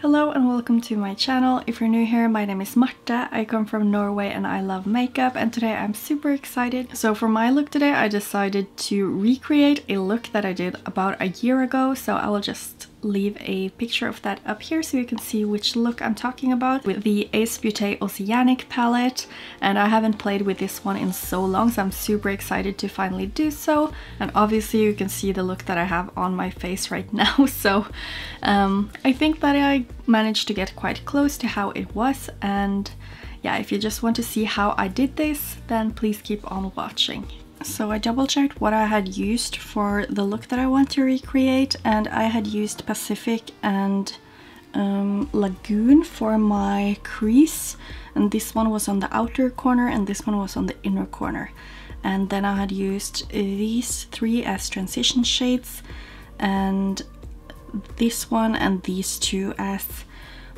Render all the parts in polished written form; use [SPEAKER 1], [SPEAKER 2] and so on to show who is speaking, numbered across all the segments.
[SPEAKER 1] Hello and welcome to my channel. If you're new here, my name is Mekka. I come from Norway and I love makeup, and today I'm super excited. So for my look today, I decided to recreate a look that I did about a year ago. So I will just leave a picture of that up here so you can see which look I'm talking about, with the Beauté Oceanic palette. And I haven't played with this one in so long, so I'm super excited to finally do so. And obviously you can see the look that I have on my face right now. So I think that I managed to get quite close to how it was, and yeah, if you just want to see how I did this, then please keep on watching. So I double checked what I had used for the look that I want to recreate, and I had used Pacific and Lagoon for my crease, and this one was on the outer corner and this one was on the inner corner. And then I had used these three as transition shades, and this one and these two as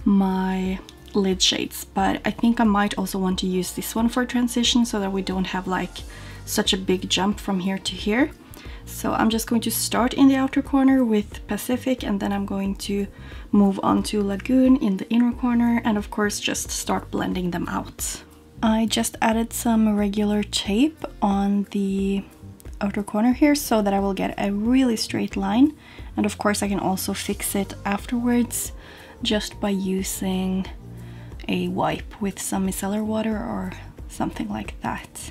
[SPEAKER 1] my lid shades. But I think I might also want to use this one for transition so that we don't have like such a big jump from here to here. So I'm just going to start in the outer corner with Pacific, and then I'm going to move on to Lagoon in the inner corner, and of course just start blending them out. I just added some regular tape on the outer corner here so that I will get a really straight line, and of course I can also fix it afterwards just by using a wipe with some micellar water or something like that.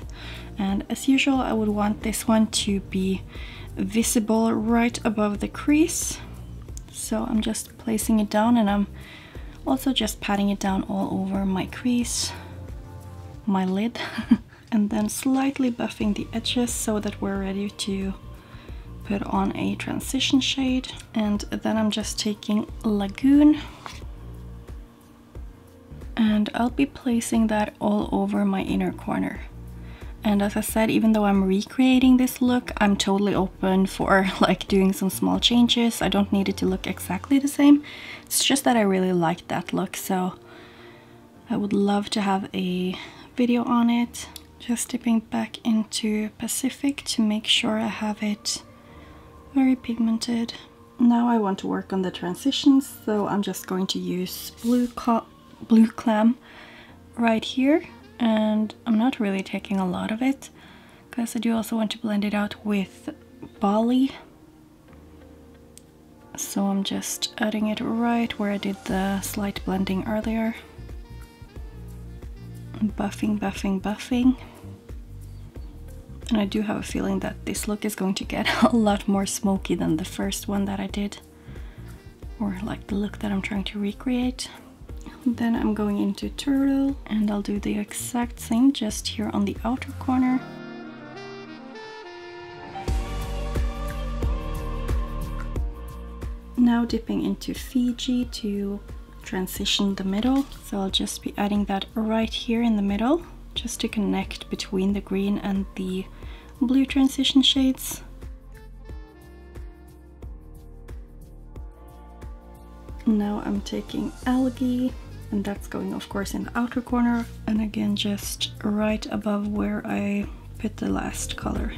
[SPEAKER 1] And as usual, I would want this one to be visible right above the crease, so I'm just placing it down, and I'm also just patting it down all over my crease, my lid, and then slightly buffing the edges so that we're ready to put on a transition shade. And then I'm just taking Lagoon, and I'll be placing that all over my inner corner. And as I said, even though I'm recreating this look, I'm totally open for like doing some small changes. I don't need it to look exactly the same. It's just that I really like that look, so I would love to have a video on it. Just dipping back into Pacific to make sure I have it very pigmented. Now I want to work on the transitions, so I'm just going to use blue clam right here, and I'm not really taking a lot of it because I do also want to blend it out with Bali. So I'm just adding it right where I did the slight blending earlier. Buffing, buffing, buffing. And I do have a feeling that this look is going to get a lot more smoky than the first one that I did, or like the look that I'm trying to recreate. Then I'm going into Turtle, and I'll do the exact same just here on the outer corner. Now dipping into Fiji to transition the middle, so I'll just be adding that right here in the middle just to connect between the green and the blue transition shades. Now I'm taking Algae, and that's going of course in the outer corner, and again just right above where I put the last color.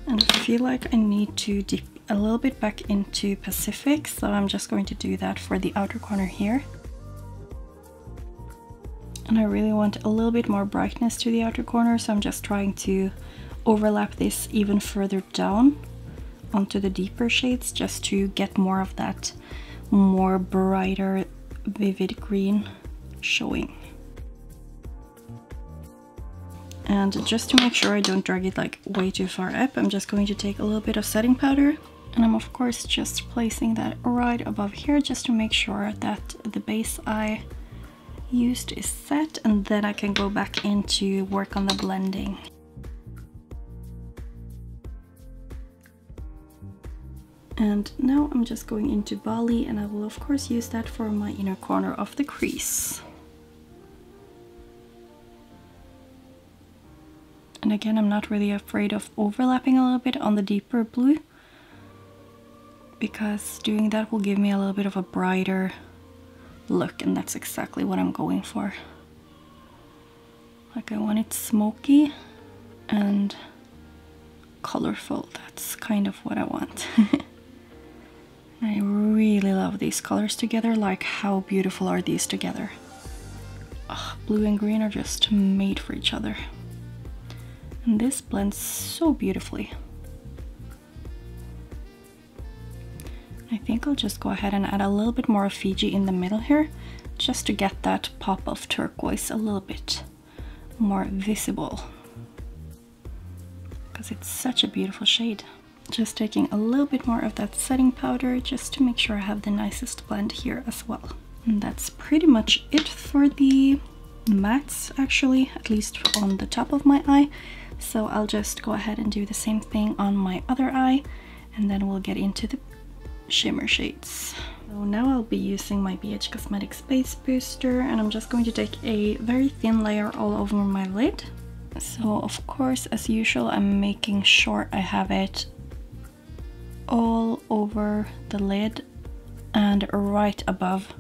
[SPEAKER 1] And I feel like I need to dip a little bit back into Pacific, so I'm just going to do that for the outer corner here. And I really want a little bit more brightness to the outer corner, so I'm just trying to overlap this even further down onto the deeper shades just to get more of that more brighter vivid green showing. And just to make sure I don't drag it like way too far up, I'm just going to take a little bit of setting powder, and I'm of course just placing that right above here just to make sure that the base I used is set, and then I can go back in to work on the blending. And now I'm just going into Bali, and I will of course use that for my inner corner of the crease. And again, I'm not really afraid of overlapping a little bit on the deeper blue, because doing that will give me a little bit of a brighter look, and that's exactly what I'm going for. Like I want it smoky and colorful. That's kind of what I want. I really love these colors together. Like, how beautiful are these together? Oh, blue and green are just made for each other. And this blends so beautifully. I think I'll just go ahead and add a little bit more of Fiji in the middle here, just to get that pop of turquoise a little bit more visible, because it's such a beautiful shade. Just taking a little bit more of that setting powder just to make sure I have the nicest blend here as well. And that's pretty much it for the mattes, actually, at least on the top of my eye. So I'll just go ahead and do the same thing on my other eye, and then we'll get into the shimmer shades. So now I'll be using my BH Cosmetics Base Booster, and I'm just going to take a very thin layer all over my lid. So of course, as usual, I'm making sure I have it all over the lid and right above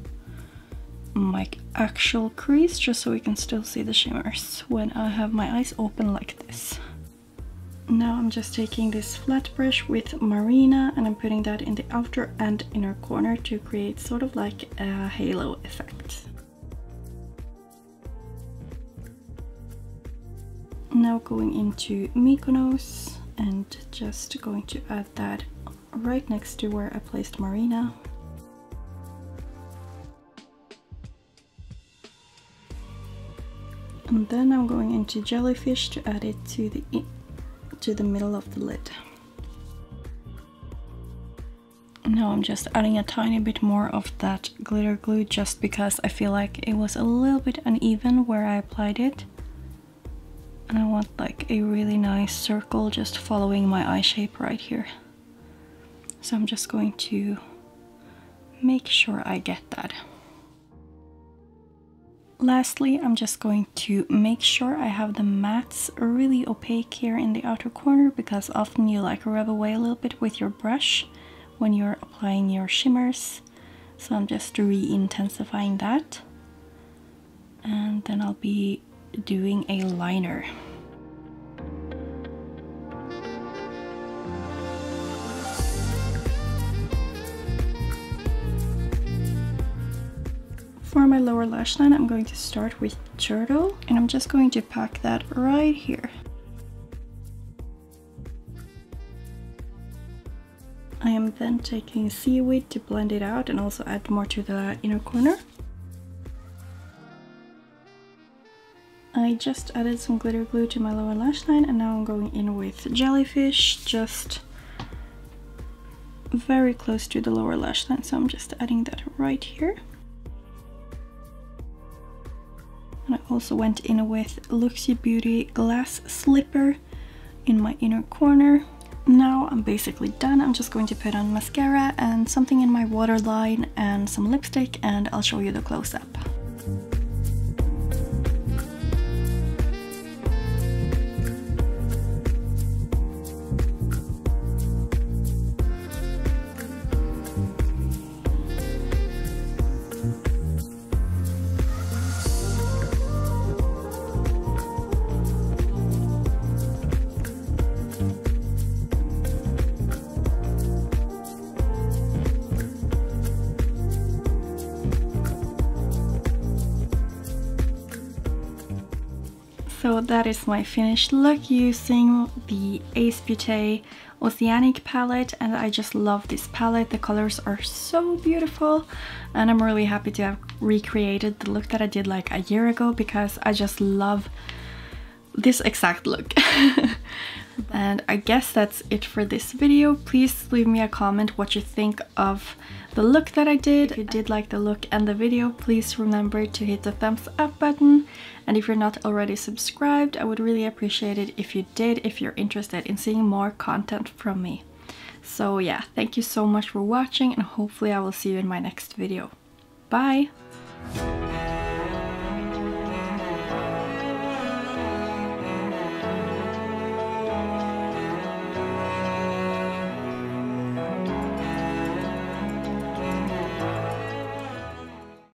[SPEAKER 1] my actual crease, just so we can still see the shimmers when I have my eyes open like this. Now I'm just taking this flat brush with Marina, and I'm putting that in the outer and inner corner to create sort of like a halo effect. Now going into Mykonos and just going to add that right next to where I placed Marina. And then I'm going into Jellyfish to add it to the middle of the lid. Now I'm just adding a tiny bit more of that glitter glue, just because I feel like it was a little bit uneven where I applied it. And I want like a really nice circle just following my eye shape right here. So I'm just going to make sure I get that. Lastly, I'm just going to make sure I have the mattes really opaque here in the outer corner, because often you like rub away a little bit with your brush when you're applying your shimmers. So I'm just re-intensifying that. And then I'll be doing a liner. For my lower lash line, I'm going to start with Turtle, and I'm just going to pack that right here. I am then taking Seaweed to blend it out and also add more to the inner corner. I just added some glitter glue to my lower lash line, and now I'm going in with Jellyfish, just very close to the lower lash line, so I'm just adding that right here. And I also went in with Looxi Beauty Glass Slipper in my inner corner. Now I'm basically done. I'm just going to put on mascara and something in my waterline and some lipstick, and I'll show you the close-up. So that is my finished look using the Ace Beauté Oceanic palette, and I just love this palette. The colors are so beautiful, and I'm really happy to have recreated the look that I did like a year ago, because I just love this exact look. And I guess that's it for this video. Please leave me a comment what you think of the look that I did. If you did like the look and the video, please remember to hit the thumbs up button. And if you're not already subscribed, I would really appreciate it if you did, if you're interested in seeing more content from me. So yeah, thank you so much for watching, and hopefully I will see you in my next video. Bye!